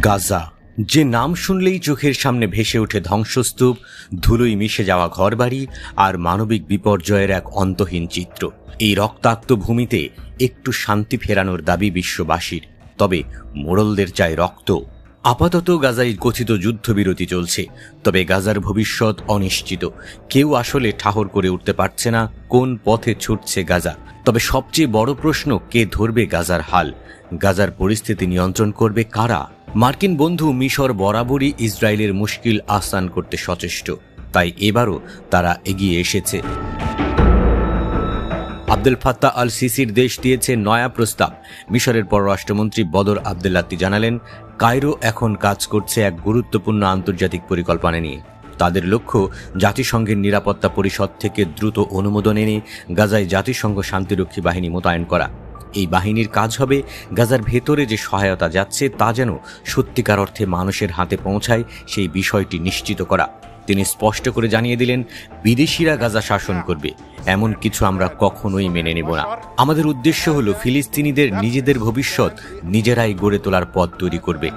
গাজা, যে নাম শুনলেই চোখের সামনে ভেসে ওঠে ধ্বংসস্তূপ, ধুলোয় মিশে যাওয়া ঘরবাড়ি আর মানবিক বিপর্যয়ের এক অন্তহীন চিত্র। এই রক্তাক্ত ভূমিতে একটু শান্তি ফেরানোর দাবি বিশ্ববাসীর, তবে মোড়লদের চায় রক্ত। আপাতত গাজায় কথিত যুদ্ধবিরতি চলছে, তবে গাজার ভবিষ্যৎ অনিশ্চিত। কেউ আসলে ঠাহর করে উঠতে পারছে না কোন পথে ছুটছে গাজা। তবে সবচেয়ে বড় প্রশ্ন, কে ধরবে গাজার হাল? গাজার পরিস্থিতি নিয়ন্ত্রণ করবে কারা? মার্কিন বন্ধু মিশর বরাবরই ইসরায়েলের মুশকিল আসান করতে সচেষ্ট, তাই এবারও তারা এগিয়ে এসেছে। আব্দুল ফাত্তাহ আল সিসির দেশ দিয়েছে নয়া প্রস্তাব। মিশরের পররাষ্ট্রমন্ত্রী বদর আবদুল্লাতি জানালেন, কায়রো এখন কাজ করছে এক গুরুত্বপূর্ণ আন্তর্জাতিক পরিকল্পনা নিয়ে। তাদের লক্ষ্য জাতিসংঘের নিরাপত্তা পরিষদ থেকে দ্রুত অনুমোদন এনে গাজায় জাতিসংঘ শান্তিরক্ষী বাহিনী মোতায়েন করা। এই বাহিনীর কাজ হবে গাজার ভেতরে যে সহায়তা যাচ্ছে তা যেন সত্যিকার অর্থে মানুষের হাতে পৌঁছায়, সেই বিষয়টি নিশ্চিত করা। তিনি স্পষ্ট করে জানিয়ে দিলেন, বিদেশিরা গাজা শাসন করবে এমন কিছু আমরা কখনোই মেনে নেব না। আমাদের উদ্দেশ্য হলো ফিলিস্তিনিদের নিজেদের ভবিষ্যৎ নিজেরাই গড়ে তোলার পথ তৈরি করবে।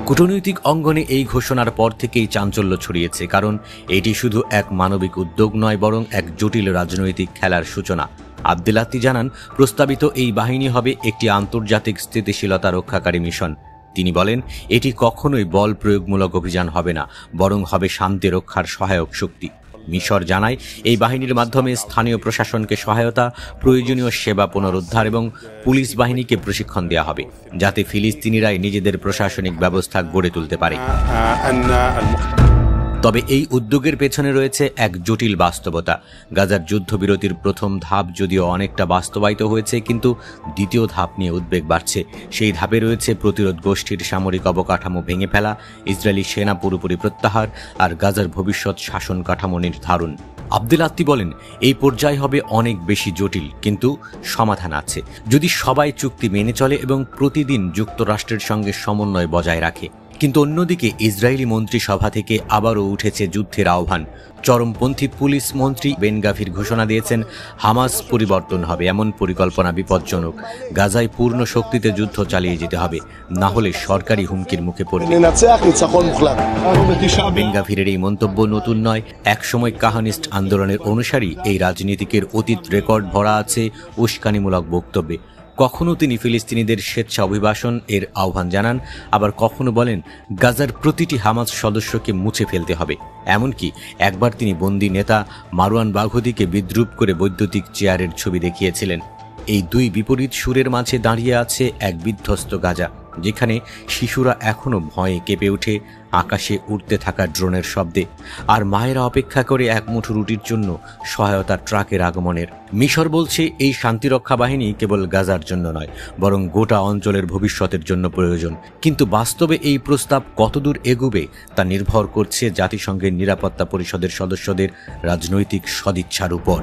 কূটনৈতিক অঙ্গনে এই ঘোষণার পর থেকেই চাঞ্চল্য ছড়িয়েছে, কারণ এটি শুধু এক মানবিক উদ্যোগ নয়, বরং এক জটিল রাজনৈতিক খেলার সূচনা। আবদুল্লাতি জানান, প্রস্তাবিত এই বাহিনী হবে একটি আন্তর্জাতিক স্থিতিশীলতা রক্ষাকারী মিশন। তিনি বলেন, এটি কখনোই বল প্রয়োগমূলক অভিযান হবে না, বরং হবে শান্তি রক্ষার সহায়ক শক্তি। মিশর জানায়, এই বাহিনীর মাধ্যমে স্থানীয় প্রশাসনকে সহায়তা, প্রয়োজনীয় সেবা পুনরুদ্ধার এবং পুলিশ বাহিনীকে প্রশিক্ষণ দেওয়া হবে, যাতে ফিলিস্তিনিরাই নিজেদের প্রশাসনিক ব্যবস্থা গড়ে তুলতে পারে। তবে এই উদ্যোগের পেছনে রয়েছে এক জটিল বাস্তবতা। গাজার যুদ্ধবিরতির প্রথম ধাপ যদিও অনেকটা বাস্তবায়িত হয়েছে, কিন্তু দ্বিতীয় ধাপ নিয়ে উদ্বেগ বাড়ছে। সেই ধাপে রয়েছে প্রতিরোধ গোষ্ঠীর সামরিক অবকাঠামো ভেঙে ফেলা, ইসরায়েলি সেনা পুরোপুরি প্রত্যাহার আর গাজার ভবিষ্যৎ শাসন কাঠামো নির্ধারণ। আবদুল্লাতি বলেন, এই পর্যায় হবে অনেক বেশি জটিল, কিন্তু সমাধান আছে যদি সবাই চুক্তি মেনে চলে এবং প্রতিদিন যুক্তরাষ্ট্রের সঙ্গে সমন্বয় বজায় রাখে। কিন্তু অন্যদিকে ইসরায়েলি মন্ত্রিসভা থেকে আবারও উঠেছে যুদ্ধের আহ্বান। চরমপন্থী পুলিশ মন্ত্রী বেন গাভির ঘোষণা দিয়েছেন, হামাস পরিবর্তন হবে এমন পরিকল্পনা বিপজ্জনক। গাজায় পূর্ণ শক্তিতে যুদ্ধ চালিয়ে যেতে হবে, না হলে সরকারি হুমকির মুখে পড়বে। বেন গাভিরের এই মন্তব্য নতুন নয়। একসময় কাহানিস্ট আন্দোলনের অনুসারী এই রাজনীতিকের অতীত রেকর্ড ভরা আছে উস্কানিমূলক বক্তব্যে। কখনো তিনি ফিলিস্তিনিদের স্বেচ্ছা অভিবাসন এর আহ্বান জানান, আবার কখনো বলেন গাজার প্রতিটি হামাস সদস্যকে মুছে ফেলতে হবে। এমনকি একবার তিনি বন্দী নেতা মারওয়ান বাঘোদিকে বিদ্রূপ করে বৈদ্যুতিক চেয়ারের ছবি দেখিয়েছিলেন। এই দুই বিপরীত সুরের মাঝে দাঁড়িয়ে আছে এক বিধ্বস্ত গাজা, যেখানে শিশুরা এখনো ভয়ে কেঁপে ওঠে আকাশে উড়তে থাকা ড্রোনের শব্দে, আর মায়েরা অপেক্ষা করে এক মুঠো রুটির জন্য সহায়তা ট্রাকের আগমনের। মিশর বলছে, এই শান্তিরক্ষা বাহিনী কেবল গাজার জন্য নয়, বরং গোটা অঞ্চলের ভবিষ্যতের জন্য প্রয়োজন। কিন্তু বাস্তবে এই প্রস্তাব কতদূর এগোবে তা নির্ভর করছে জাতিসংঘের নিরাপত্তা পরিষদের সদস্যদের রাজনৈতিক সদিচ্ছার উপর।